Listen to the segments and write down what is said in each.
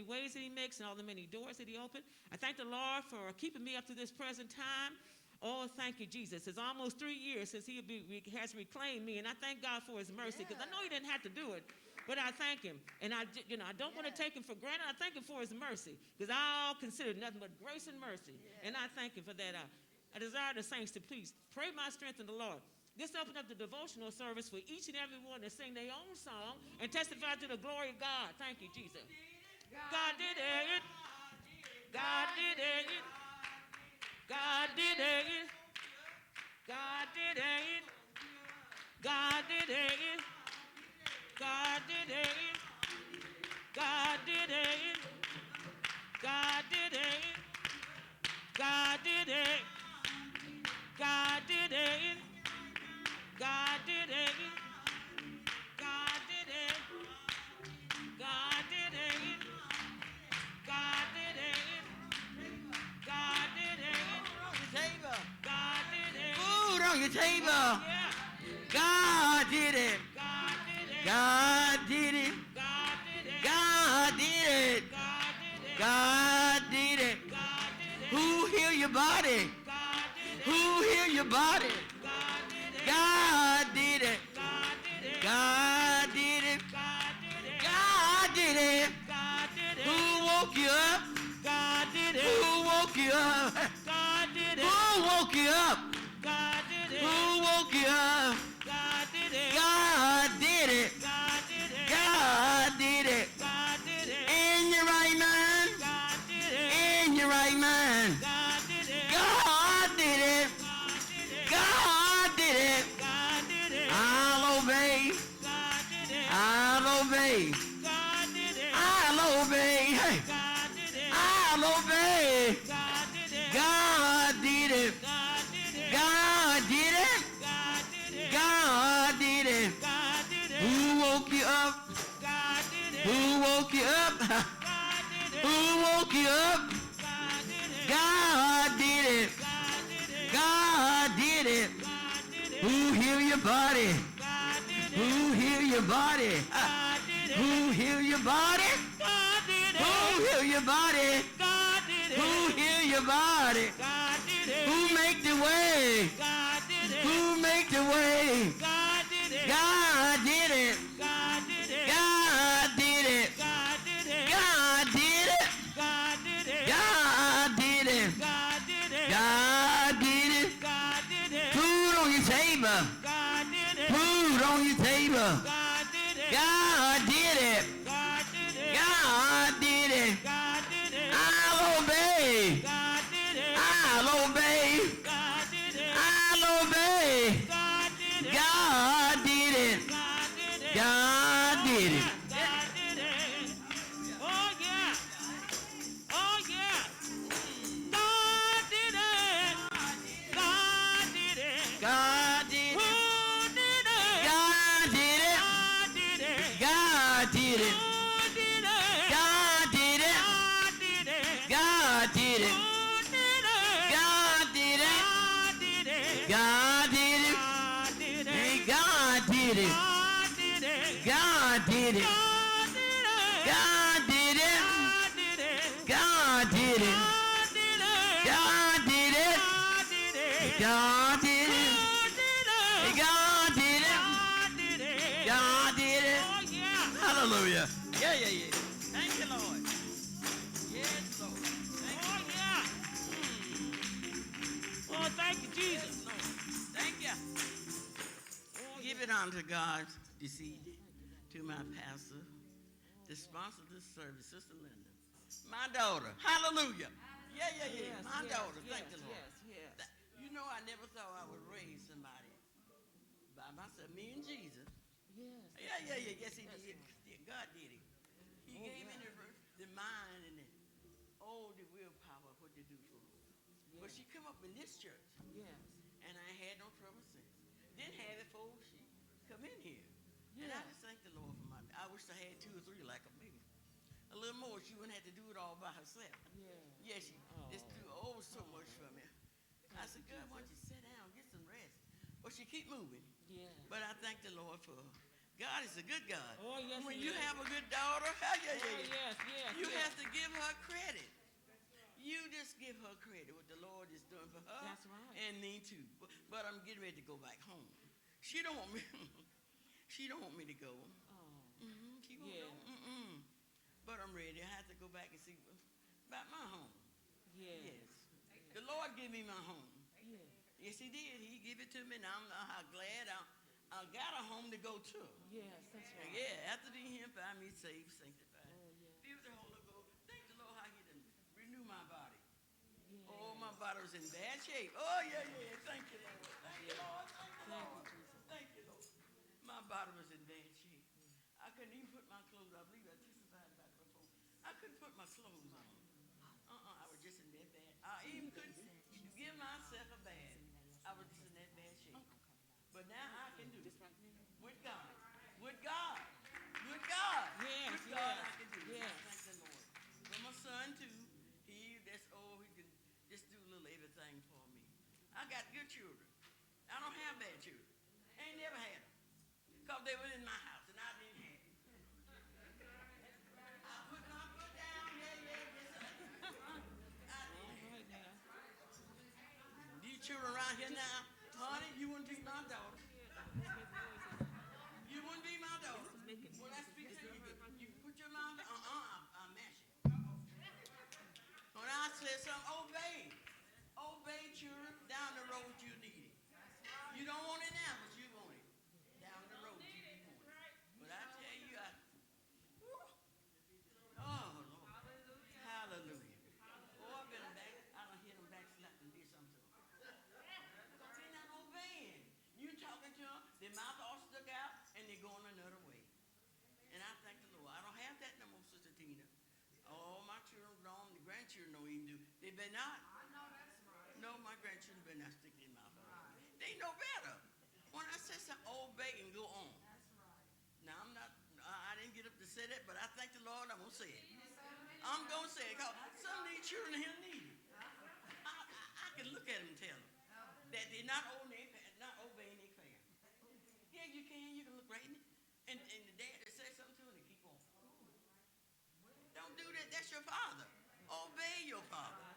many ways that he makes and all the many doors that he opened. I thank the Lord for keeping me up to this present time. Oh, thank you, Jesus. It's almost 3 years since he has reclaimed me, and I thank God for his mercy, because I know he didn't have to do it, but I thank him. And I don't want to take him for granted. I thank him for his mercy, because I'll consider nothing but grace and mercy, and I thank him for that. I desire the saints to please pray my strength in the Lord. This opened up the devotional service for each and every one to sing their own song and testify to the glory of God. Thank you, Jesus. God did it. God did it. God did it. God did it. God did it. God did it. God did it. God did it. God did it. God did it. God did it. God did it. God did it. God did it. God did it. God did it. Food on your table. Yeah. God did it. God did it. God did it. God did it. God did it. God did it. God did it. God did it. Who healed your body? God did it. Who healed your body? God did it. God did it. God did it. God did it. God did it. God did it. God did it. Who woke you up? God did it. Who woke you up? God did it. Who woke you up? God did it. Who woke you up? God did it. God did it. God did it. God did it. God did it. In your right mind. God did it. In your right mind. God did it. God did it. God did it. God did it. God did it. I'll obey. God did it. I'll obey. God did it. I'll obey. Hey. God did it. I'll obey. God did it. God did it. God did it. God did it. God did it. God did it. God did it. Who woke you up? God did it. Who woke you up? God did it. Who woke you up? God did it. God did it. God did it. God did it. God did it. Who healed your body? God did it. Who healed your body? God did it. Who healed your body? God did it. Who healed your body? God did it. Who healed your body? God did it. Who make the way? God did it. Who make the way? God did it. God did it. God did it. God did it. God did it. God did it. God did it. God did it. God did it. God did it. God did it. Food on your table. God did it. Food on your table. God did it. God did it. God did it. God did it. God did it. I'll obey. God did it. I'll obey. God did it. I'll obey. God did it. God did it. God did it. God did it. God did it. Oh yeah. Oh yeah. God did it. God did it. God did Who it. did it? God did it. God did it. God did it. Who did it? God did it. God did it. God did it. Who did it? God did it. God did it. God did it. God did it. Hey, God did it. God did it. God did it. God did it. God did it. God did it. God God did it. God did it. did it. Hey, God did it. God did it. God did it. Oh yeah. Hallelujah. Yeah, yeah, yeah. Thank you, Lord. Yes, Lord. Thank you. Oh yeah. Oh, thank you, Jesus. Yes, Lord. Thank you. Give it unto God this evening, to my pastor, the sponsor of this service, Sister Lynda. My daughter. Hallelujah. Yeah, yeah, yeah. Yes, My yes, daughter. yes, Thank the Lord. yes, yes. You know, I never thought I would raise somebody by myself, me and Jesus. Yes. Yeah, yeah, yeah. Yes, he did. God did it. He Oh, gave me yeah. the mind and the willpower what to do for her. But she come up in this church, Yes. and I had no trouble since. Didn't have it before she come in here. And I Yeah. just thank the Lord for my. I wish I had 2 or 3 like her, maybe a little more. She wouldn't have to do it all by herself. Yeah. Yeah, she just do so much for me. I said, God, why don't you sit down, get some rest? But she keep moving. Yeah. But I thank the Lord for her. God is a good God. Oh, yes, When he you is. have a good daughter, Oh, yes, yes. you yes. have to appreciated what the Lord is doing for her. That's right. And me too. But I'm getting ready to go back home. She don't want me. She don't want me to go. Oh. She gonna Yeah. go. But I'm ready. I have to go back and see about my home. Yeah. Yes. The Lord gave me my home. Yeah. Yes, He did. He gave it to me, and I'm glad I got a home to go to. Yes, that's right. Yeah, after being here, find me saved, sanctified. Oh, yeah. Feel the Holy Ghost. Thank the Lord how He done renew my body. Yeah. Oh, my body was in bad shape. Oh, yeah. Thank you, Lord. Thank you, Lord. Thank you, Thank Lord. you, Jesus. Thank you, Lord. My body was in bad shape. I couldn't even put my clothes on. I believe I testified about it before. I couldn't put my clothes on. I was just in that bad. I even couldn't give myself a bath. I was just in that bad shape. But now I can do it. With God. With God. With God. Yes, With God yes, I can do it. yes. Thank the Lord. But my son too, he can just do a little everything for me. I got good children. I don't have bad children. I ain't never had them. Because they were in my house and I didn't have them. I put my foot down. Yes, I did. I All did. right now. These children around here now, honey, you wouldn't be my daughter. You wouldn't be my daughter. When I speak to you, you put your mouth down. I'm mashing. When I say something, obey. Obey, children. Down the road you need it. You don't want it now, but you want it. Down the road you want it. But I tell you, oh, Lord. Hallelujah. Oh, I've been back. I don't hear them backslapping and did something to them. Because they're not obeying. You talking to them, their mouth all stuck out, and they're going another way. And I thank the Lord. I don't have that no more, Sister Tina. All my children grown, the grandchildren don't even do. They better not. I know that's right. No, my grandchildren better not stick their mouth out. They know better. When I say something, obey and go on. That's right. Now, I didn't get up to say that, but I thank the Lord I'm going to say it. I'm going to say it because some of these children here need it. I can look at them and tell them that they're not obeying their parents. Yeah, you can. You can look right in it. And the dad that says something to them, they keep on. Don't do that. That's your father. Obey your father.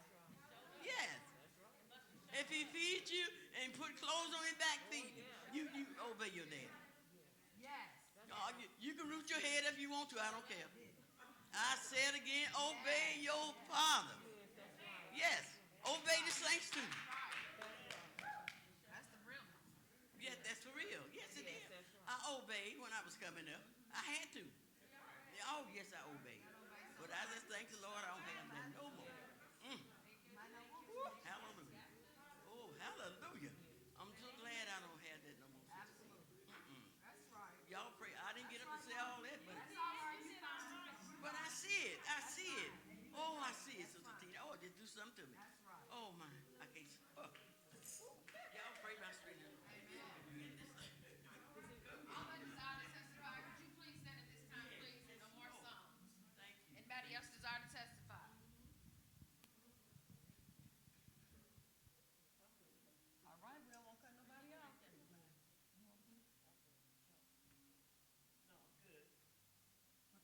Yes. If he feeds you and put clothes on his back, feed you. You obey your dad. Yes. You can root your head if you want to. I don't care. I say it again. Obey your father. Yes. Obey the saints too. That's the real one. Yes, that's for real. Yes, it is. I obeyed when I was coming up. I had to. Oh, yes, I obeyed. But I just thank the Lord I don't have that no more. Woo, hallelujah. Oh, hallelujah. I'm so glad I don't have that no more. Absolutely. That's right. Y'all pray. I didn't get up to say all that, but That's all right. You fine. but I see it. I see it. Oh, I see it, Sister Tina. Oh, just do something to me. That's right. Oh, my. I can't. Oh. Y'all pray my strength. All that desire to testify, would you please stand at this time, please? No more songs. Thank you. Anybody else desire to testify? All right, we don't want to cut nobody off. No, good.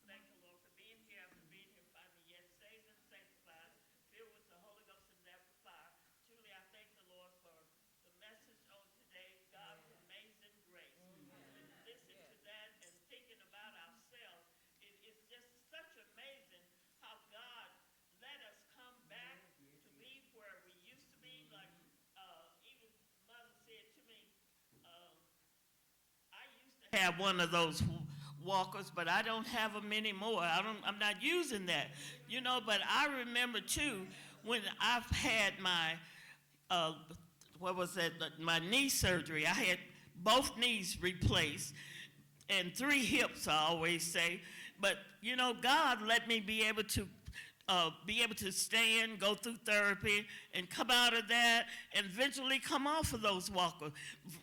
Thank the Lord for being here, after being here, finding yet saved and sanctified, filled with the Holy Ghost and that fire. Truly, I thank the Lord for the message on today, God's amazing grace. And listen to that and thinking about ourselves, it's just such amazing how God let us come back to be where we used to be. Like even Mother said to me, I used to have one of those walkers, but I don't have them anymore. I'm not using that, but I remember too when I've had my my knee surgery. I had both knees replaced and 3 hips, I always say. But God let me be able to stand, go through therapy, and come out of that, and eventually come off of those walkers.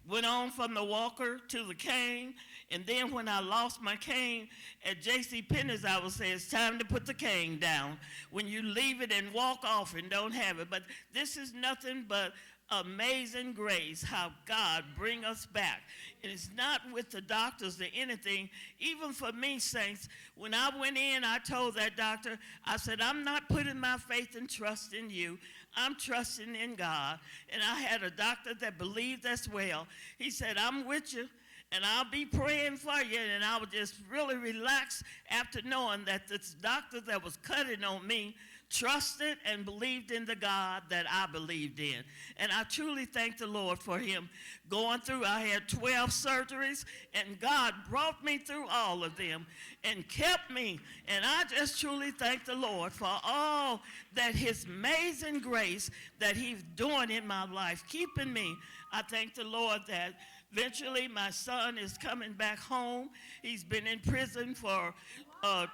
Went on from the walker to the cane, and then when I lost my cane at J.C. Penney's, I would say it's time to put the cane down. When you leave it and walk off and don't have it, but this is nothing but amazing grace, how God bring us back. And it's not with the doctors or anything. Even for me, saints, when I went in, I told that doctor, I said, I'm not putting my faith and trust in you. I'm trusting in God. And I had a doctor that believed as well. He said, I'm with you, and I'll be praying for you. And I was just really relaxed after knowing that this doctor that was cutting on me trusted and believed in the God that I believed in. And I truly thank the Lord for him going through. I had 12 surgeries, and God brought me through all of them and kept me. And I just truly thank the Lord for all that his amazing grace that he's doing in my life, keeping me. I thank the Lord that eventually my son is coming back home. He's been in prison for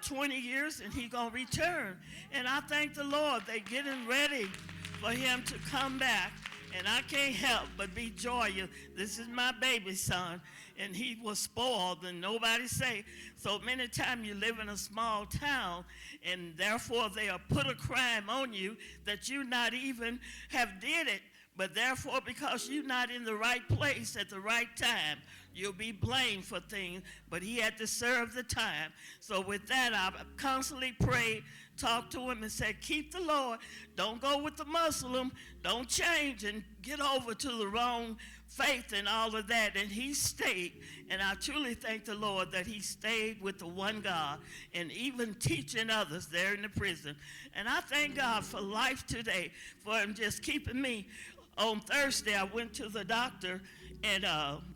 20 years, and he's going to return. And I thank the Lord they're getting ready for him to come back. And I can't help but be joyous. This is my baby son, and he was spoiled, and nobody say. So many times you live in a small town, and therefore they'll put a crime on you that you not even have did it. But therefore, because you're not in the right place at the right time, you'll be blamed for things, but he had to serve the time. So with that, I constantly prayed, talked to him and said, keep the Lord. Don't go with the Muslim. Don't change and get over to the wrong faith and all of that. And he stayed. And I truly thank the Lord that he stayed with the one God and even teaching others there in the prison. And I thank God for life today, for him just keeping me. On Thursday, I went to the doctor, and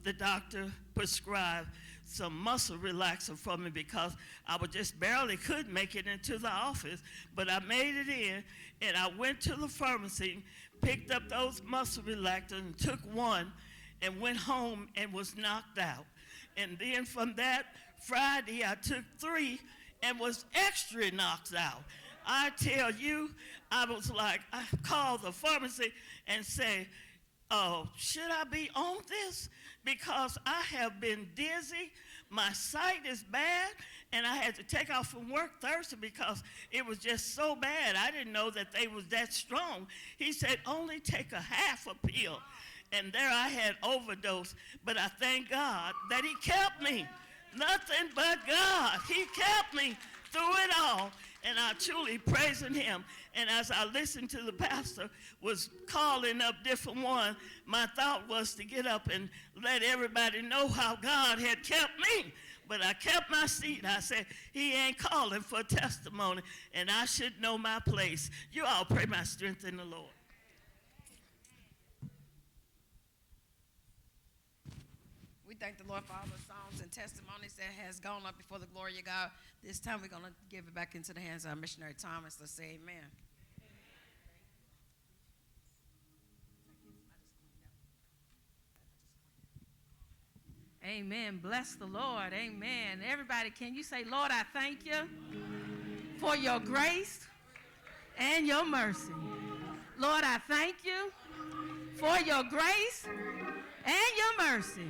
the doctor prescribed some muscle relaxer for me because I was just barely could make it into the office. But I made it in, and I went to the pharmacy, picked up those muscle relaxers, and took one, and went home and was knocked out. And then from that Friday, I took 3 and was extra knocked out. I tell you, I was like, I called the pharmacy and said, should I be on this? Because I have been dizzy, my sight is bad, and I had to take off from work Thursday because it was just so bad. I didn't know that they was that strong. He said, only take a half a pill. And there I had overdose, but I thank God that he kept me. Nothing but God. He kept me through it all. And I truly praising him. And as I listened to the pastor was calling up different ones, my thought was to get up and let everybody know how God had kept me. But I kept my seat. I said, he ain't calling for testimony, and I should know my place. You all pray my strength in the Lord. We thank the Lord for all the songs and testimonies that has gone up before the glory of God. This time we're going to give it back into the hands of our missionary Thomas. Let's say amen. Amen. Bless the Lord. Amen. Everybody, can you say, Lord, I thank you for your grace and your mercy. Lord, I thank you for your grace and your mercy.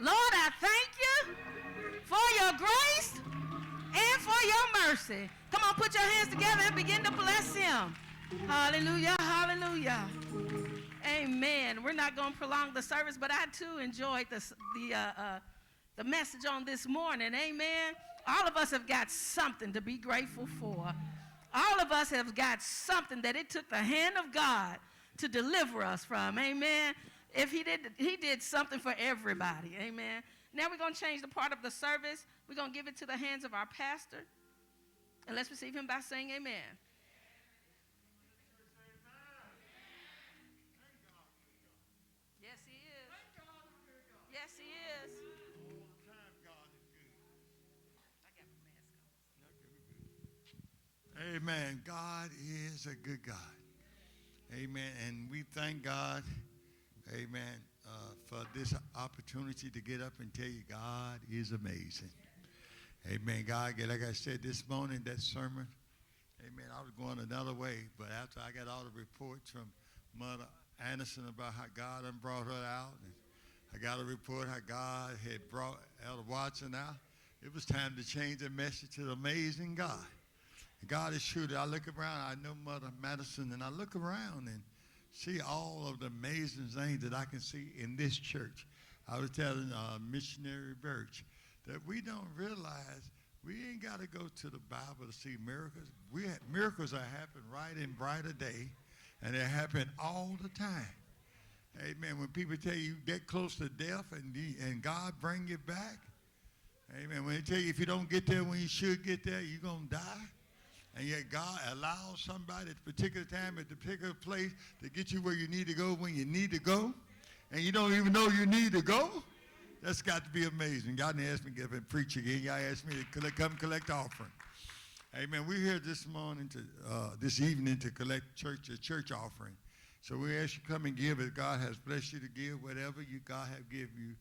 Lord, I thank you for your grace and for your mercy. Come on, put your hands together and begin to bless him. Hallelujah, hallelujah. Amen. We're not going to prolong the service, but I too enjoyed the message on this morning. Amen. All of us have got something to be grateful for. All of us have got something that it took the hand of God to deliver us from. Amen. If he did something for everybody. Amen. Now we're going to change the part of the service. We're going to give it to the hands of our pastor. And let's receive him by saying amen. Yes, he is. Yes, he is. Amen. God is a good God. Amen. And we thank God, amen, for this opportunity to get up and tell you God is amazing. Amen. God, like I said this morning, that sermon, amen, I was going another way, but after I got all the reports from Mother Anderson about how God had brought her out, and I got a report how God had brought Elder Watson out, it was time to change the message to the amazing God. God is true that I look around, I know Mother Madison, and I look around, and see all of the amazing things that I can see in this church. I was telling Missionary Birch that we don't realize we ain't got to go to the Bible to see miracles. Miracles are happening right in brighter day, and they happen all the time. Amen. When people tell you get close to death and God bring you back, amen. When they tell you if you don't get there when you should get there, you're going to die. And yet God allows somebody at a particular time, at the particular place to get you where you need to go when you need to go. And you don't even know you need to go. That's got to be amazing. God didn't ask me to get up and preach again. God asked me to come collect offering. Amen. We're here this evening to collect a church offering. So we ask you to come and give as God has blessed you to give, whatever God have given you.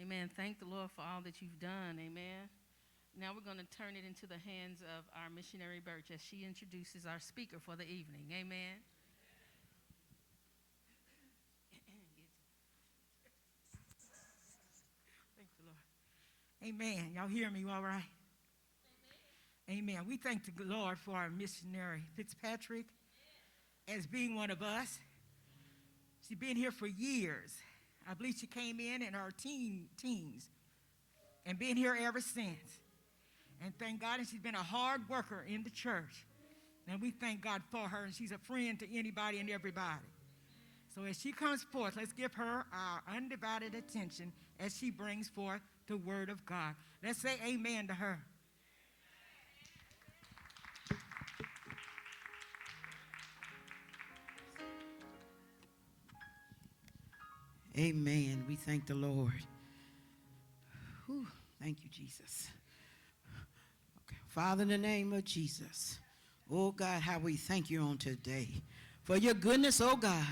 Amen. Thank the Lord for all that you've done. Amen. Now we're going to turn it into the hands of our missionary Birch as she introduces our speaker for the evening. Amen. Thank the Lord. Amen. Y'all hear me all right? Amen. We thank the Lord for our missionary, Fitzpatrick, as being one of us. She's been here for years. I believe she came in her teens and been here ever since. And thank God, and she's been a hard worker in the church. And we thank God for her, and she's a friend to anybody and everybody. So as she comes forth, let's give her our undivided attention as she brings forth the word of God. Let's say amen to her. Amen. We thank the Lord. Whew. Thank you, Jesus. Okay. Father, in the name of Jesus, oh God, how we thank you on today for your goodness, oh God,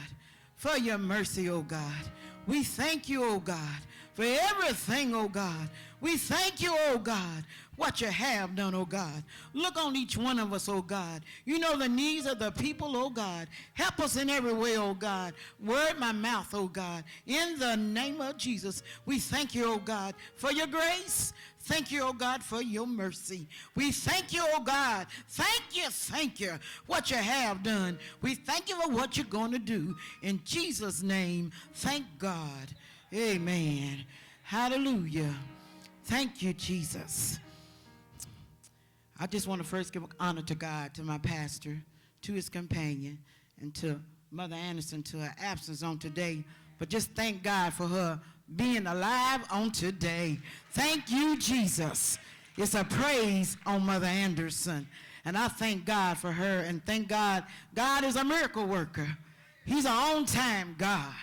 for your mercy, oh God. We thank you, oh God, for everything, oh God. We thank you, oh God, what you have done, oh God. Look on each one of us, oh God. You know the needs of the people, oh God. Help us in every way, oh God. Word my mouth, oh God. In the name of Jesus, we thank you, oh God, for your grace. Thank you, oh God, for your mercy. We thank you, oh God. Thank you, what you have done. We thank you for what you're going to do. In Jesus' name, thank God. Amen. Hallelujah. Thank you, Jesus. I just want to first give honor to God, to my pastor, to his companion, and to Mother Anderson, to her absence on today. But just thank God for her being alive on today. Thank you, Jesus. It's a praise on Mother Anderson. And I thank God for her, and thank God. God is a miracle worker. He's an on-time God.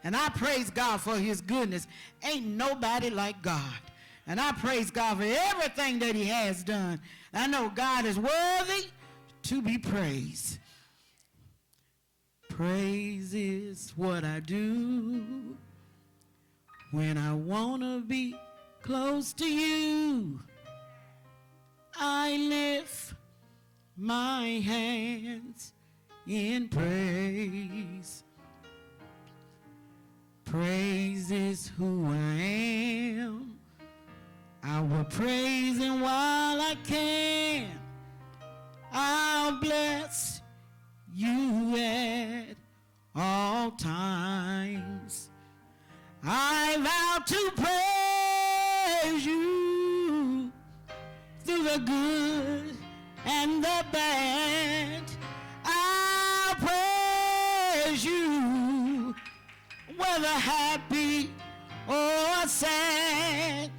And I praise God for his goodness. Ain't nobody like God. And I praise God for everything that he has done. I know God is worthy to be praised. Praise is what I do when I want to be close to you. I lift my hands in praise. Praise is who I am. I will praise him while I can. I'll bless you at all times. I vow to praise you through the good and the bad. I'll praise you whether happy or sad.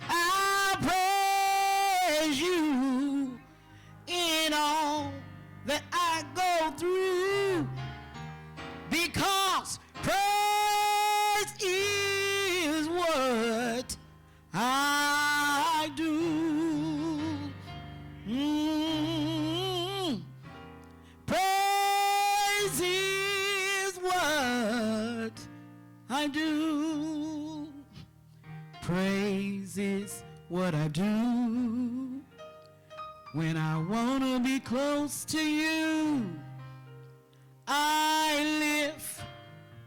I'll praise you in all that I go through, because praise is what I do. Praise is what I do. Praise is what I do when I want to be close to you. I lift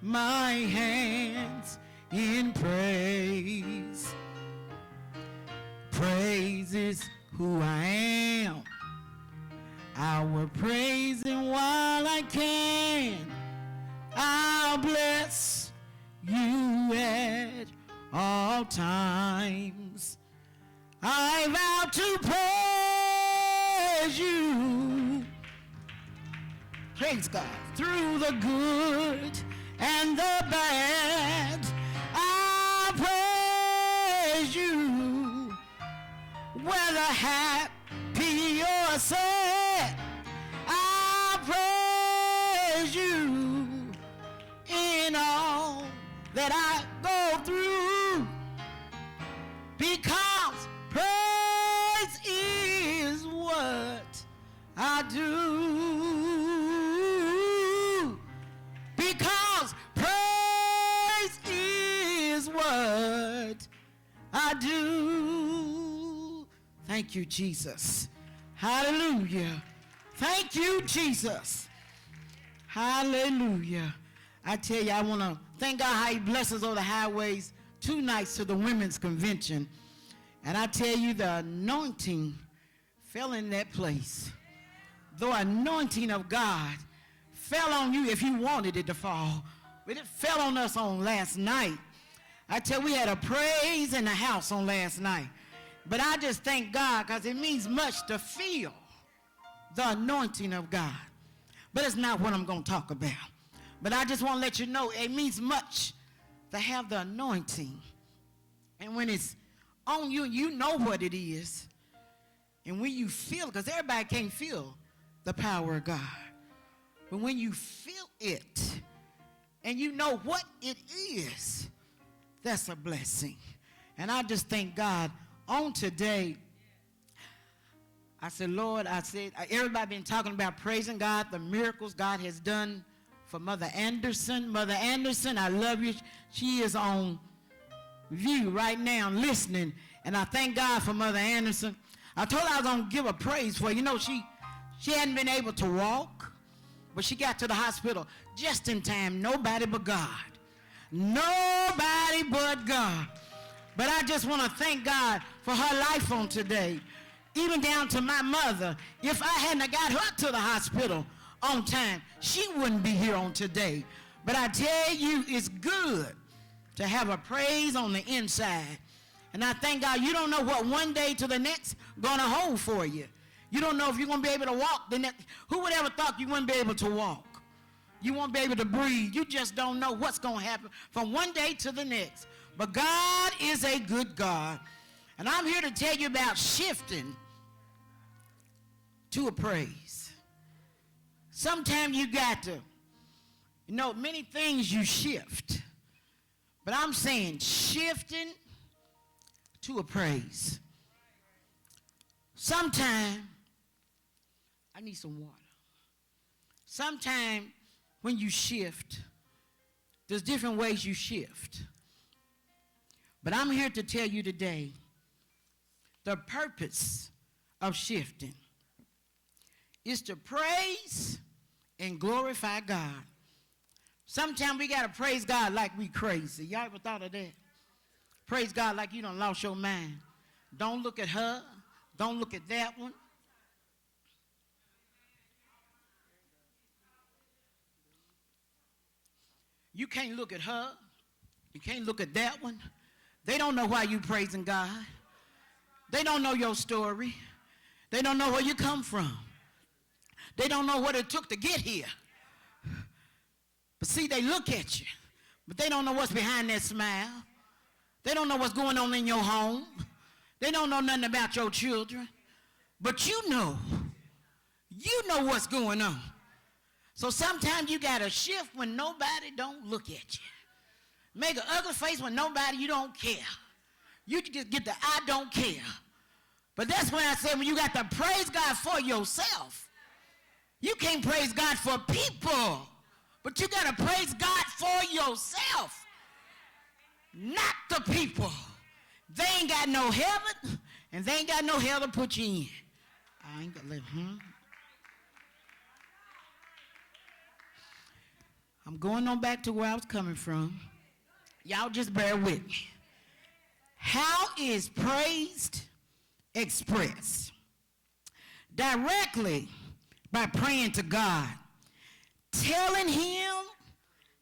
my hands in praise. Praise is who I am. I will praise him while I can. I'll bless you at all times. I vow to praise you, praise God, through the good and the bad. I'll praise you whether happy or sad. I'll praise you in all that I go through, because praise is what I do. Because praise is what I do. Thank you, Jesus. Hallelujah. Thank you, Jesus. Hallelujah. I tell you, I want to thank God how he blesses all the highways. 2 nights to the women's convention. And I tell you, the anointing fell in that place. The anointing of God fell on you if you wanted it to fall. But it fell on us on last night. I tell you, we had a praise in the house on last night. But I just thank God because it means much to feel the anointing of God. But it's not what I'm going to talk about. But I just want to let you know it means much to have the anointing. And when it's on you, you know what it is. And when you feel it, because everybody can't feel the power of God. But when you feel it and you know what it is, that's a blessing. And I just thank God on today. I said, Lord, everybody been talking about praising God, the miracles God has done for Mother Anderson. Mother Anderson, I love you. She is on view right now listening. And I thank God for Mother Anderson. I told her I was going to give her praise for her. You know, she hadn't been able to walk, but she got to the hospital just in time. Nobody but God. Nobody but God. But I just want to thank God for her life on today. Even down to my mother. If I hadn't got her to the hospital on time, she wouldn't be here on today. But I tell you, it's good to have a praise on the inside. And I thank God you don't know what one day to the next going to hold for you. You don't know if you're going to be able to walk the next. Who would ever thought you wouldn't be able to walk? You won't be able to breathe. You just don't know what's going to happen from one day to the next. But God is a good God. And I'm here to tell you about shifting to a praise. Sometimes you got to, many things you shift. But I'm saying shifting to a praise. Sometimes, I need some water. Sometimes when you shift, there's different ways you shift. But I'm here to tell you today the purpose of shifting is to praise and glorify God. Sometimes we got to praise God like we crazy. Y'all ever thought of that? Praise God like you done lost your mind. Don't look at her. Don't look at that one. You can't look at her. You can't look at that one. They don't know why you praising God. They don't know your story. They don't know where you come from. They don't know what it took to get here. But see, they look at you, but they don't know what's behind that smile. They don't know what's going on in your home. They don't know nothing about your children. But you know what's going on. So sometimes you got to shift when nobody don't look at you. Make an ugly face when you don't care. You just get the I don't care. But that's when I say when you got to praise God for yourself. You can't praise God for people. But you got to praise God for yourself. Not the people. They ain't got no heaven, and they ain't got no hell to put you in. I ain't gonna let I'm going on back to where I was coming from. Y'all just bear with me. How is praised expressed? Directly by praying to God, telling him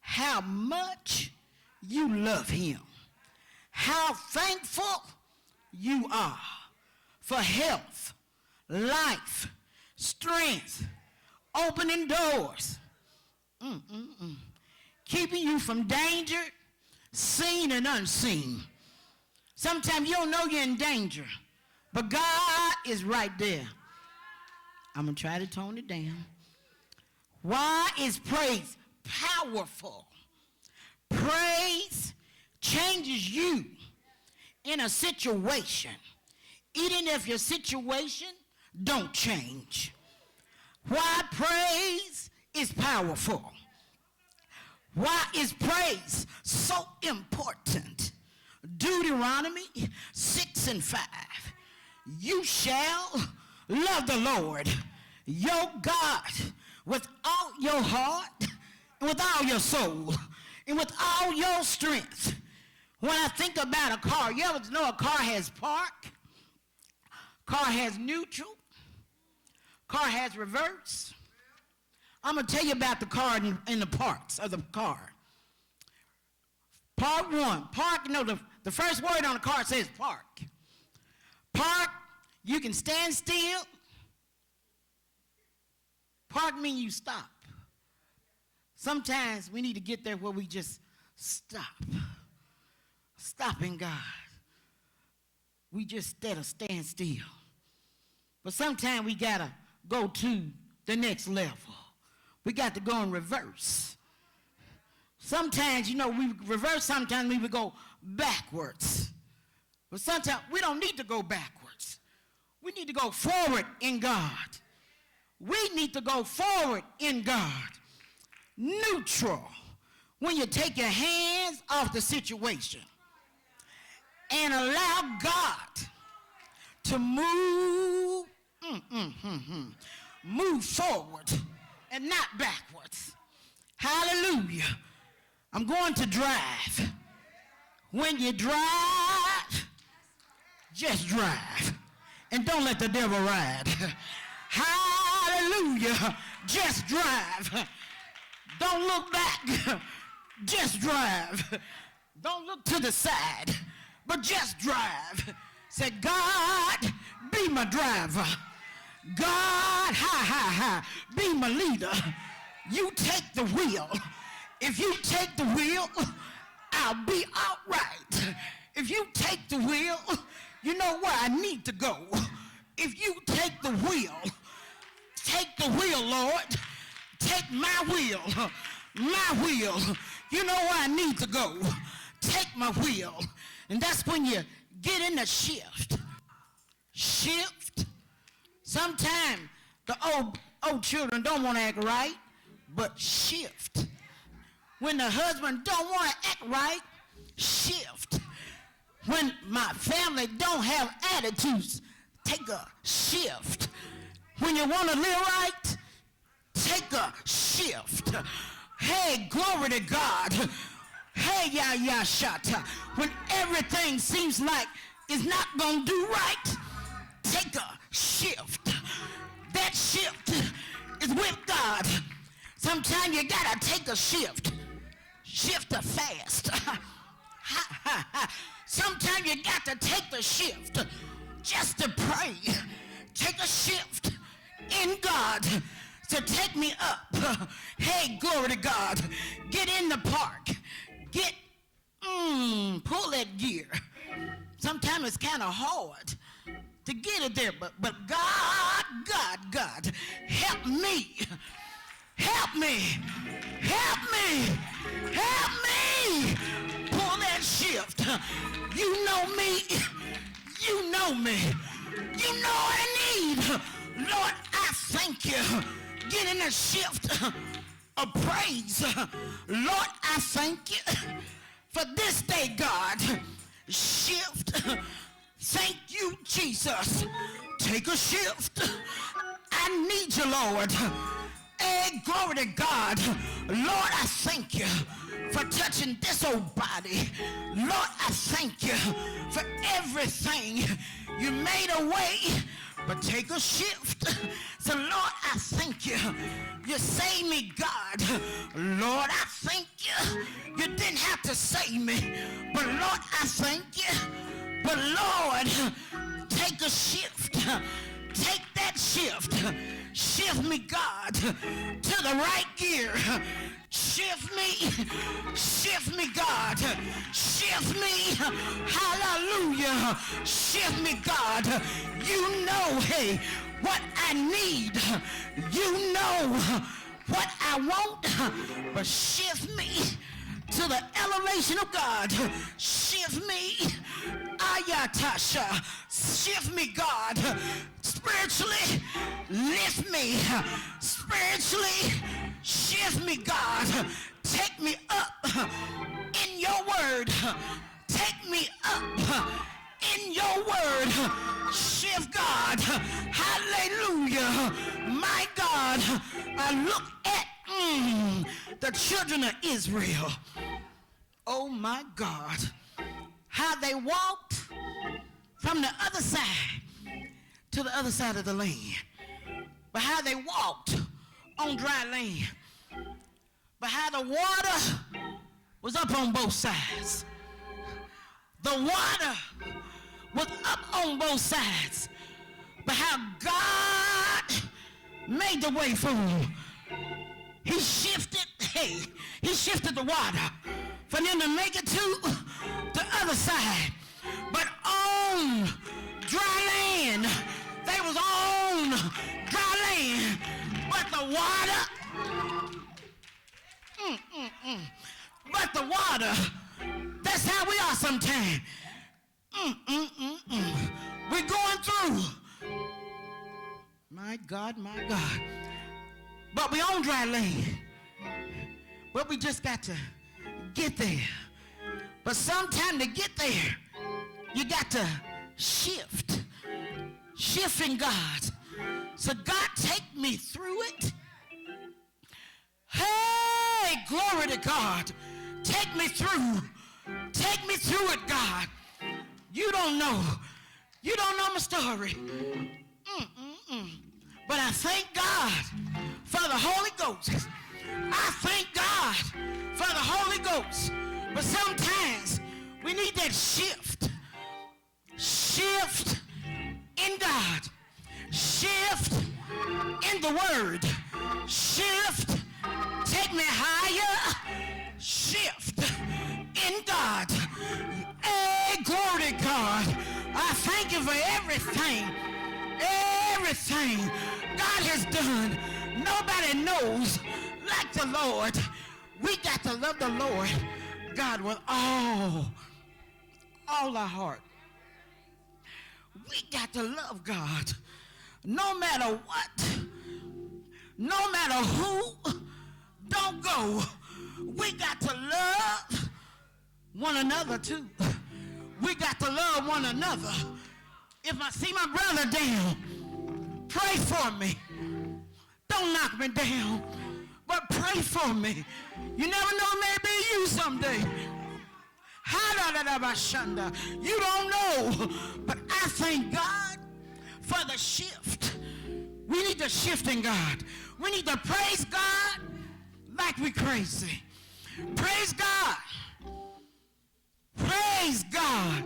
how much you love him, how thankful you are for health, life, strength, opening doors, keeping you from danger, seen and unseen. Sometimes you don't know you're in danger, but God is right there. I'm going to try to tone it down. Why is praise powerful? Praise changes you in a situation, even if your situation don't change. Why praise is powerful? Why is praise so important? Deuteronomy 6:5. You shall love the Lord, your God, with all your heart, and with all your soul, and with all your strength. When I think about a car, you ever know a car has park, car has neutral, car has reverse. I'm going to tell you about the car in the parts of the car. Part one, park, you know, the first word on the car says park. Park, you can stand still. Park means you stop. Sometimes we need to get there where we just stop. Stop in God. We just instead of stand still. But sometimes we got to go to the next level. We got to go in reverse. Sometimes, you know, we reverse, sometimes we would go backwards. But sometimes we don't need to go backwards. We need to go forward in God. We need to go forward in God. Neutral. When you take your hands off the situation and allow God to move forward and not backwards. Hallelujah. I'm going to drive. When you drive, just drive. And don't let the devil ride. Hallelujah. Just drive. Don't look back. Just drive. Don't look to the side, but just drive. Say, God, be my driver. God, be my leader. You take the wheel. If you take the wheel, I'll be all right. If you take the wheel, you know where I need to go. If you take the wheel, Lord. Take my wheel. You know where I need to go. Take my wheel. And that's when you get in the shift. Sometimes the old children don't want to act right, but shift. When the husband don't want to act right, shift. When my family don't have attitudes, take a shift. When you want to live right, take a shift. Hey, glory to God. Hey, shata. When everything seems like it's not going to do right, take a shift. That shift is with God. Sometimes you got to take a shift. Shift to fast. Sometimes you got to take the shift just to pray. Take a shift in God to take me up. Hey, glory to God. Get in the park. Pull that gear. Sometimes it's kind of hard to get it there, but God, help me. Pull that shift. You know me. You know what I need. Lord, I thank you. Get in a shift of praise. Lord, I thank you for this day, God. Shift. Thank you, Jesus. Take a shift. I need you, Lord. Hey, glory to God. Lord, I thank you for touching this old body. Lord, I thank you for everything. You made a way, but take a shift. So, Lord, I thank you. You saved me, God. Lord, I thank you. You didn't have to save me, but Lord, I thank you. But Lord, take a shift. Take that shift. Shift me, God, to the right gear. Shift me, God. Shift me, hallelujah. Shift me, God. You know, hey, what I need. You know what I want, but shift me to the elevation of God. Shift me, ayatasha. Shift me, God. Spiritually, lift me. Spiritually, shift me, God. Take me up in your word. Take me up in your word. Shift, God. Hallelujah. My God, I look at the children of Israel. Oh, my God. how they walked from the other side to the other side of the land. But how they walked on dry land. But how the water was up on both sides. The water was up on both sides. But how God made the way for them. He shifted the water for them to make it to the other side. But on dry land, they was on dry land. But the water, but the water, that's how we are sometimes. We're going through. My God, my God. But we on dry land. But we just got to get there. But sometime to get there, you got to shift. Shifting God. So God, take me through it. Hey, glory to God. Take me through. Take me through it, God. You don't know. You don't know my story. But I thank God for the Holy Ghost. I thank God for the Holy Ghost. But sometimes we need that shift. Shift in God. Shift in the Word. Shift. Take me higher. Shift in God. Hey, glory to God. I thank you for everything. Everything God has done. Nobody knows like the Lord. We got to love the Lord God with all our heart. We got to love God no matter what, no matter who. Don't go. We got to love one another too. We got to love one another. If I see my brother down, pray for me. Don't knock me down, but pray for me. You never know, maybe you someday. You don't know, but I thank God for the shift. We need to shift in God. We need to praise God like we crazy. Praise God. Praise God.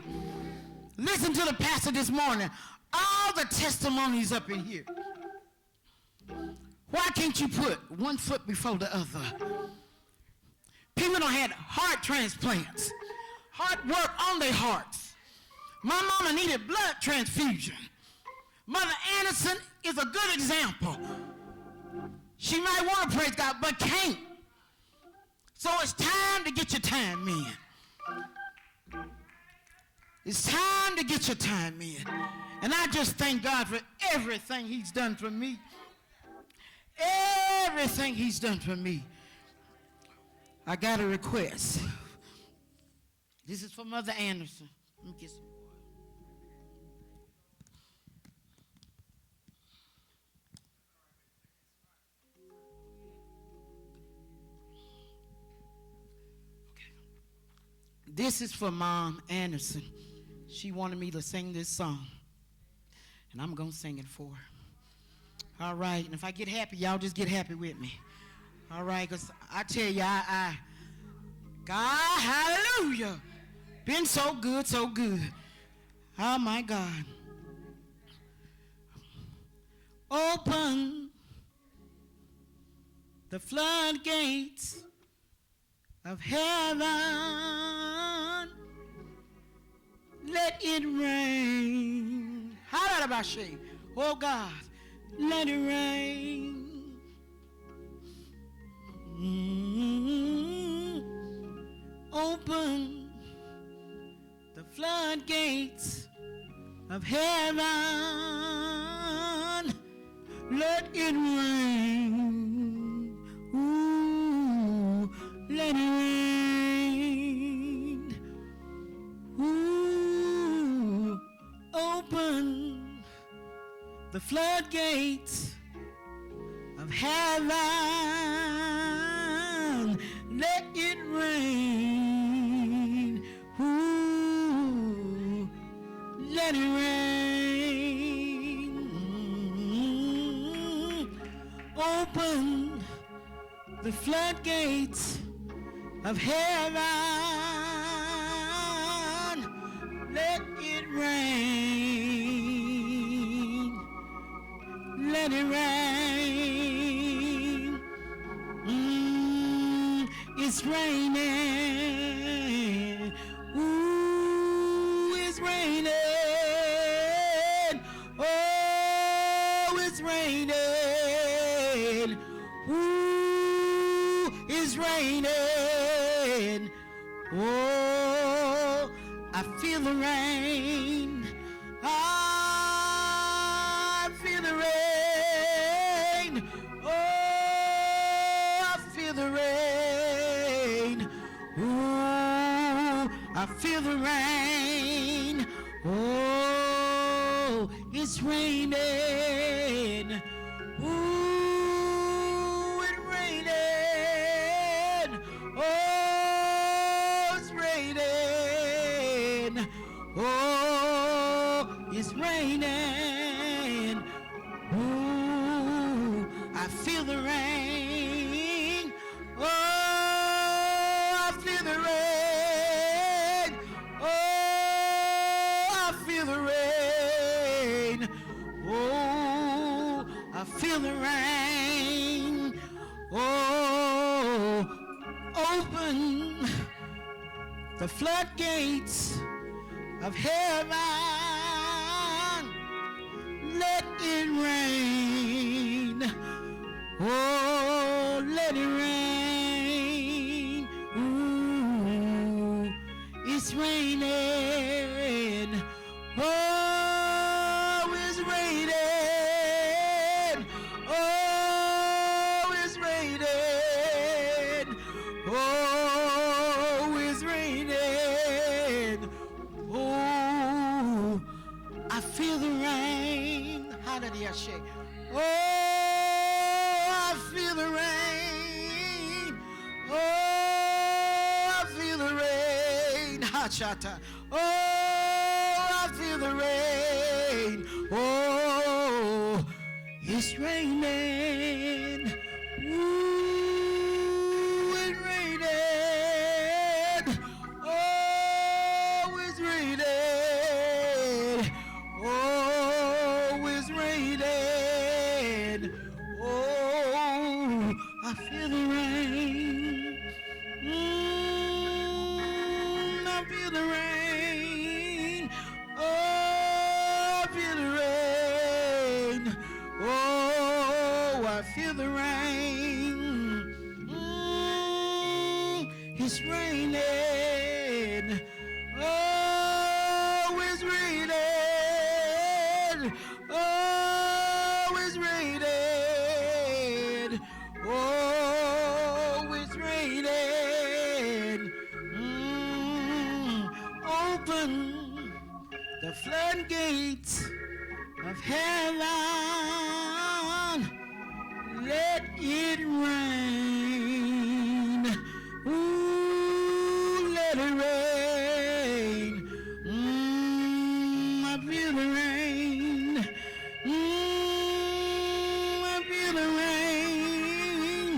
Listen to the pastor this morning. All the testimonies up in here. Why can't you put one foot before the other? People don't have heart transplants. Heart work on their hearts. My mama needed blood transfusion. Mother Anderson is a good example. She might want to praise God, but can't. So it's time to get your time in. It's time to get your time in. And I just thank God for everything he's done for me. Everything he's done for me. I got a request. This is for Mother Anderson. Let me get some water. Okay. This is for Mom Anderson. She wanted me to sing this song. And I'm going to sing it for her. All right. And if I get happy, y'all just get happy with me. All right. Because I tell you, God, hallelujah. Been so good, so good. Oh, my God. Open the floodgates of heaven. Let it rain. How about she? Oh, God, let it rain. Open the floodgates of heaven. Let it rain. Ooh, let it rain. Ooh, open the floodgates of heaven. Let it rain. Ooh, let it rain. Open the floodgates of heaven. Let it rain. Let it rain. It's raining. Ooh, it's raining. Oh, it's raining. Ooh, it's raining. Oh, I feel the rain. I feel the rain. Oh, I feel the rain. Ooh, I feel the rain. Oh, it's raining. Ooh, it's raining. Oh, it's raining. Oh, it's raining. Ooh, I feel the rain. Oh, I feel the rain. Oh, I feel the rain. Oh, I feel the rain. Oh, open the floodgates of heaven. Let it rain. Oh, let it rain. Ooh, it's raining. Oh, it's raining. Oh, it's raining. Oh, it's raining. Oh, I feel the rain. Hallelujah. Oh, I feel the rain. Oh, I feel the rain. Hachata. Oh, I feel the rain. Oh, it's raining. Ooh, it's raining. Oh, it's raining. Oh, it's raining. Oh, I feel the rain. I feel the rain. Oh, I feel the rain. Oh, I feel the rain. It's raining. Oh, it's raining. Oh, it's raining. Oh, it's raining. Open the floodgates of heaven. Let it rain. Ooh, let it rain. I feel the rain. I feel the rain.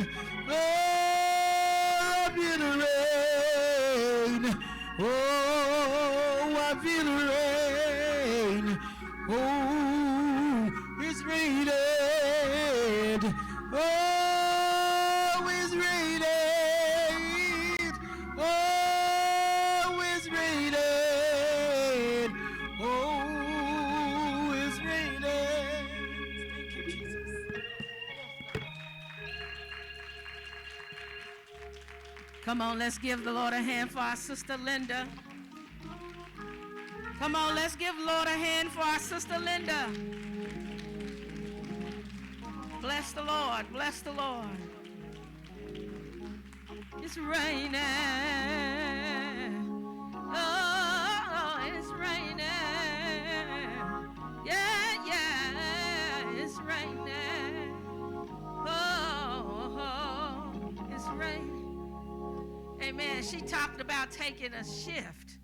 Oh, I feel the rain. Oh, I feel the rain. Oh, it's raining. Oh, it's raining. Oh, it's raining. Oh, it's raining. Thank you, Jesus. Come on, let's give the Lord a hand for our sister Lynda. Come on, let's give the Lord a hand for our sister Lynda. Bless the Lord, bless the Lord. It's raining. Oh, it's raining. Yeah, yeah, it's raining. Oh, it's raining. Amen. She talked about taking a shift.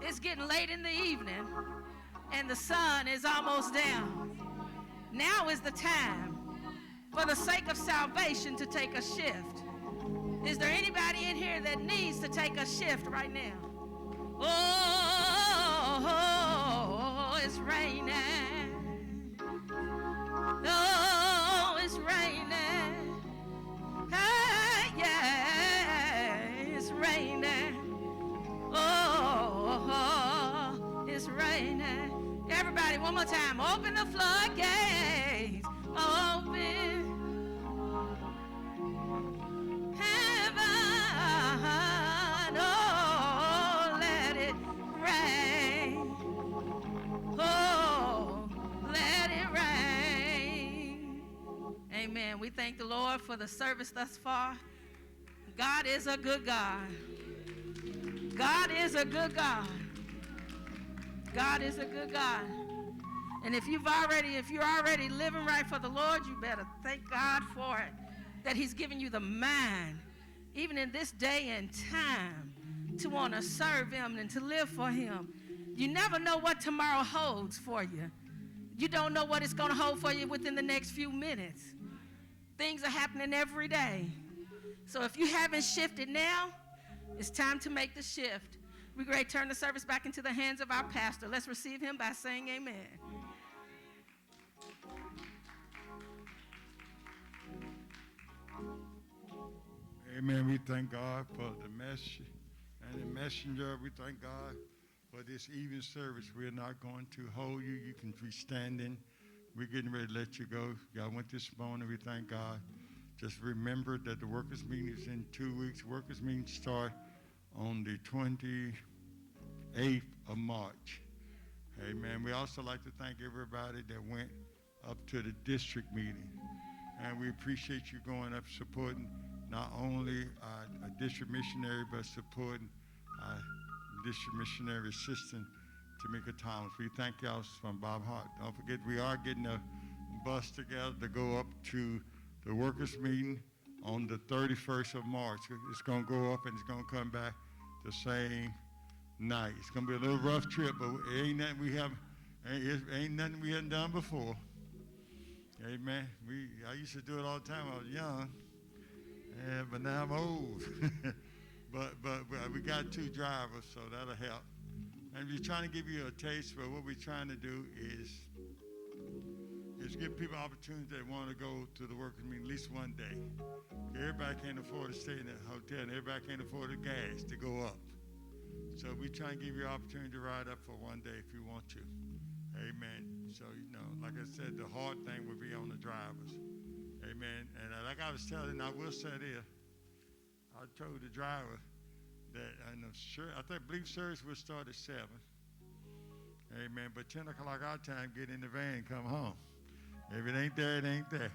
It's getting late in the evening. and the sun is almost down. Now is the time for the sake of salvation to take a shift. Is there anybody in here that needs to take a shift right now? Oh, it's raining. Oh, it's raining. Hey, yeah, it's raining. Oh, it's raining. Everybody, one more time. Open the floodgates. Open heaven. Oh, let it rain. Oh, let it rain. Amen. We thank the Lord for the service thus far. God is a good God. God is a good God. God is a good God. And if you're already living right for the Lord, you better thank God for it. That he's given you the mind, even in this day and time, to want to serve him and to live for him. You never know what tomorrow holds for you. You don't know what it's going to hold for you within the next few minutes. Things are happening every day. So if you haven't shifted now, it's time to make the shift. We're going to turn the service back into the hands of our pastor. Let's receive him by saying amen. Amen. We thank God for the message and the messenger. We thank God for this evening service. We're not going to hold you. You can be standing. We're getting ready to let you go. Y'all went this morning. We thank God. Just remember that the workers' meeting is in 2 weeks. Workers' meeting start on the 28th of March. Amen. We also like to thank everybody that went up to the district meeting. And we appreciate you going up supporting not only a district missionary, but supporting district missionary assistant Tamika Thomas. We thank y'all from Bob Hart. Don't forget, we are getting a bus together to go up to the workers' meeting on the 31st of March. It's going to go up and it's going to come back the same night. It's going to be a little rough trip, but it ain't nothing we haven't done before. Amen. I used to do it all the time when I was young, but now I'm old. but we got 2 drivers, so that'll help. And we're trying to give you a taste for what we're trying to do is give people opportunities that want to go to the workers' meeting at least one day. Everybody can't afford to stay in a hotel, and everybody can't afford the gas to go up. So we try and give you an opportunity to ride up for one day if you want to. Amen. So, like I said, the hard thing would be on the drivers. Amen. And like I was telling, I will say this. I told the driver that I believe service will start at 7. Amen. But 10 o'clock our time, get in the van and come home. If it ain't there, it ain't there.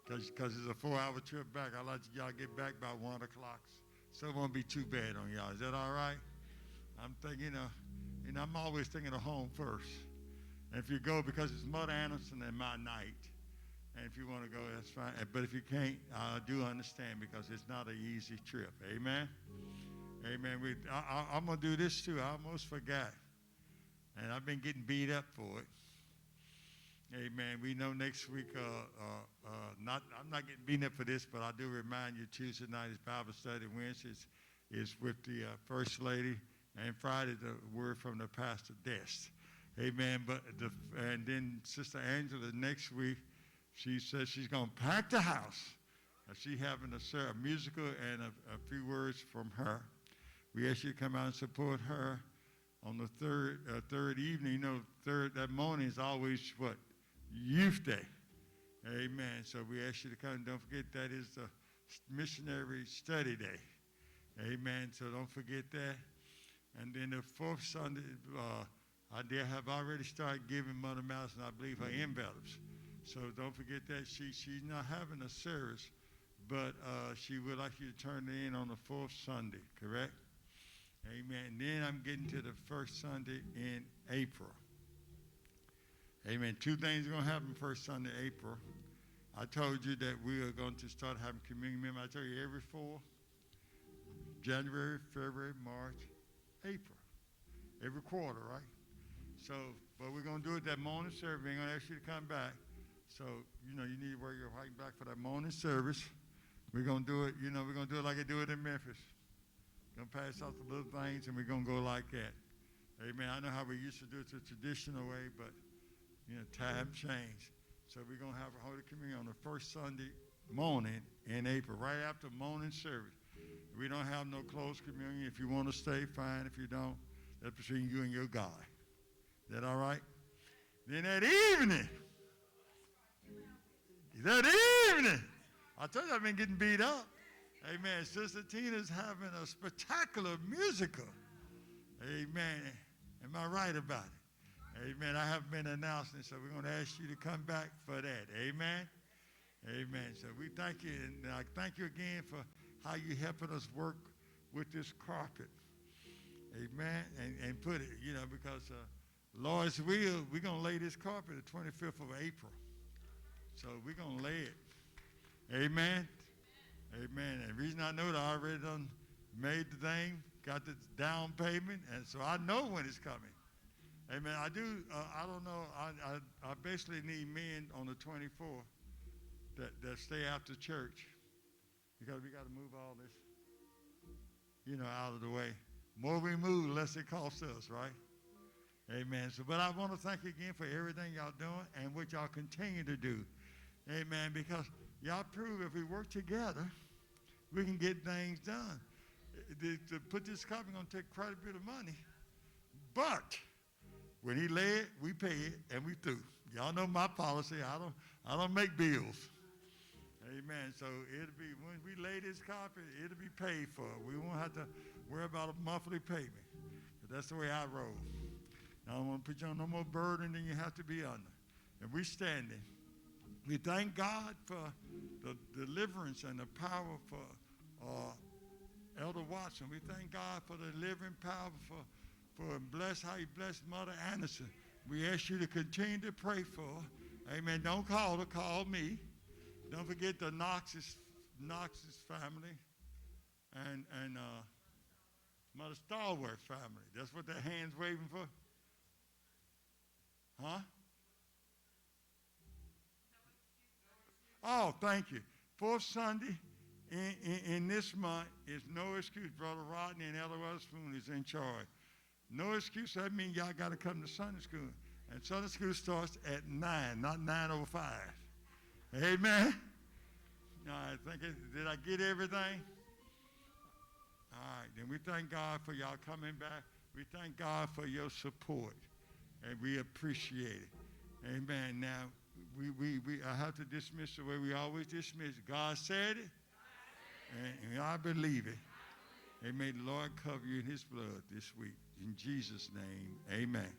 Because it's a 4-hour trip back. I'll let y'all get back by 1 o'clock. So it won't be too bad on y'all. Is that all right? I'm thinking, I'm always thinking of home first. And if you go, because it's Mother Anderson and my night, and if you want to go, that's fine. But if you can't, I do understand because it's not an easy trip. Amen? Amen. I'm going to do this too. I almost forgot. And I've been getting beat up for it. Amen. We know next week, I'm not getting beaten up for this, but I do remind you Tuesday night is Bible study. Wednesday is with the First Lady. And Friday, the word from the Pastor Dest. Amen. And then Sister Angela next week, she says she's going to pack the house. She's having a musical and a few words from her. We ask you to come out and support her on the third evening. That morning is always what? Youth Day. Amen. So we ask you to come. Don't forget that is the Missionary Study Day. Amen. So don't forget that. And then the 4th Sunday, I have already started giving Mother Madison, I believe, her envelopes. So don't forget that. She's not having a service, but she would like you to turn it in on the 4th Sunday, correct? Amen. And then I'm getting to the 1st Sunday in April. Amen. 2 things are going to happen 1st Sunday, April. I told you that we are going to start having communion. Remember, I told you every 4, January, February, March, April. Every quarter, right? So, but we're going to do it that morning service. We ain't going to ask you to come back. So, you need to wear your white back for that morning service. We're going to do it, we're going to do it like they do it in Memphis. Going to pass out the little things, and we're going to go like that. Amen. I know how we used to do it the traditional way, but, time changed. So we're going to have a Holy Communion on the first Sunday morning in April, right after morning service. We don't have no closed communion. If you want to stay, fine. If you don't, that's between you and your God. Is that all right? Then that evening, I told you I've been getting beat up. Amen. Sister Tina's having a spectacular musical. Amen. Am I right about it? Amen. I haven't been announcing, so we're going to ask you to come back for that. Amen. Amen. So we thank you, and I thank you again for how you helping us work with this carpet. Amen. And put it, because Lord's will, we're going to lay this carpet the 25th of April. So we're going to lay it. Amen. Amen. And the reason I know that I already done made the thing, got the down payment, and so I know when it's coming. Amen. I do, I don't know, I basically need men on the 24th that stay after church, because we got to move all this, out of the way. More we move, less it costs us, right? Amen. So, but I want to thank you again for everything y'all doing and what y'all continue to do. Amen. Because y'all prove if we work together, we can get things done. To put this company going to take quite a bit of money, but when he lay it, we pay it, and we through. Y'all know my policy. I don't make bills. Amen. So it'll be, when we lay this carpet, it'll be paid for. We won't have to worry about a monthly payment. But that's the way I roll. I don't want to put you on no more burden than you have to be under. And we're standing. We thank God for the deliverance and the power for Elder Watson. We thank God for the delivering power for bless how he blessed Mother Anderson. We ask you to continue to pray for her. Amen. Don't call her, call me. Don't forget the Knox's family and Mother Stallworth family. That's what their hands waving for. Huh? Oh, thank you. Fourth Sunday in this month is no excuse. Brother Rodney and Elder Weatherspoon is in charge. No excuse. That means y'all got to come to Sunday school. And Sunday school starts at 9, not 9:05. Amen. All right, did I get everything? All right, then we thank God for y'all coming back. We thank God for your support, and we appreciate it. Amen. Now, I have to dismiss the way we always dismiss. God said it, and I believe it. And may the Lord cover you in his blood this week. In Jesus' name, amen.